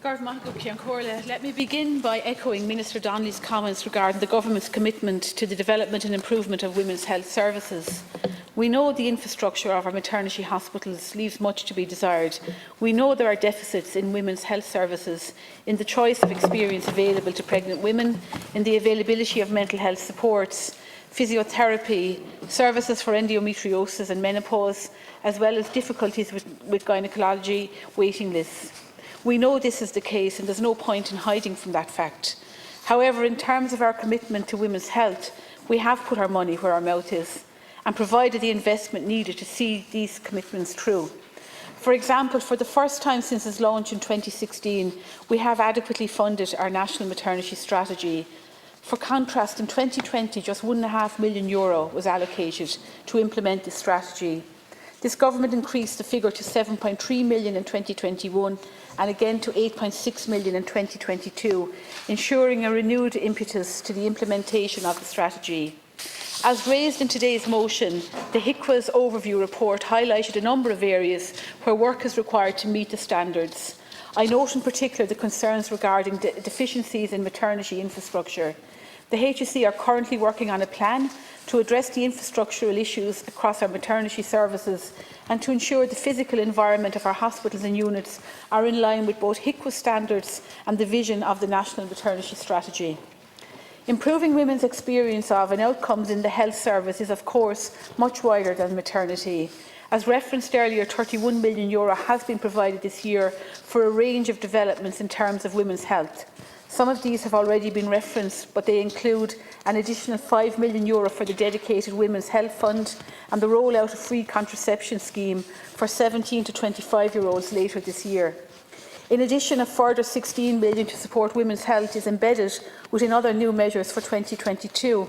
Let me begin by echoing Minister Donnelly's comments regarding the Government's commitment to the development and improvement of women's health services. We know the infrastructure of our maternity hospitals leaves much to be desired. We know there are deficits in women's health services, in the choice of experience available to pregnant women, in the availability of mental health supports, physiotherapy, services for endometriosis and menopause, as well as difficulties with gynaecology waiting lists. We know this is the case, and there is no point in hiding from that fact. However, in terms of our commitment to women's health, we have put our money where our mouth is and provided the investment needed to see these commitments through. For example, for the first time since its launch in 2016, we have adequately funded our national maternity strategy. For contrast, in 2020, just €1.5 million was allocated to implement this strategy. This government increased the figure to €7.3 million in 2021 and again to €8.6 million in 2022, ensuring a renewed impetus to the implementation of the strategy. As raised in today's motion, the HICWA's overview report highlighted a number of areas where work is required to meet the standards. I note in particular the concerns regarding deficiencies in maternity infrastructure. The HSE are currently working on a plan to address the infrastructural issues across our maternity services and to ensure the physical environment of our hospitals and units are in line with both HICWA standards and the vision of the National Maternity Strategy. Improving women's experience of and outcomes in the health service is, of course, much wider than maternity. As referenced earlier, €31 million has been provided this year for a range of developments in terms of women's health. Some of these have already been referenced, but they include an additional €5 million for the dedicated Women's Health Fund and the rollout of free contraception scheme for 17 to 25-year-olds later this year. In addition, a further €16 million to support women's health is embedded within other new measures for 2022.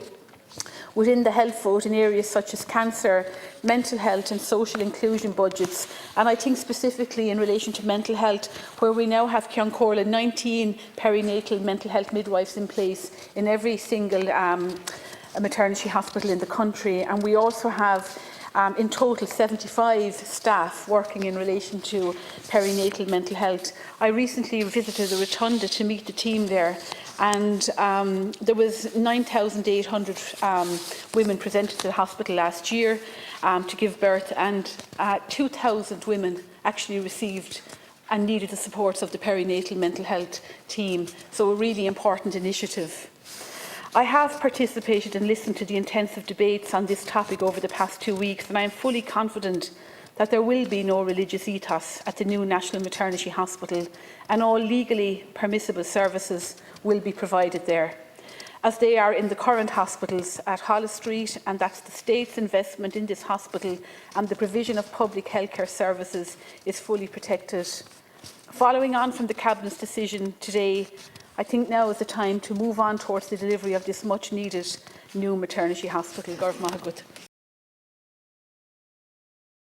Within the health vote in areas such as cancer, mental health and social inclusion budgets, and I think specifically in relation to mental health, where we now have 19 perinatal mental health midwives in place in every single maternity hospital in the country, and we also have in total 75 staff working in relation to perinatal mental health. I recently visited the Rotunda to meet the team there, and there was 9,800 women presented to the hospital last year to give birth, and 2,000 women actually received and needed the supports of the perinatal mental health team. So a really important initiative. I have participated and listened to the intensive debates on this topic over the past 2 weeks, and I am fully confident that there will be no religious ethos at the new National Maternity Hospital, and all legally permissible services will be provided there, as they are in the current hospitals at Holles Street, and that the state's investment in this hospital and the provision of public healthcare services is fully protected. Following on from the Cabinet's decision today, I think now is the time to move on towards the delivery of this much-needed new maternity hospital.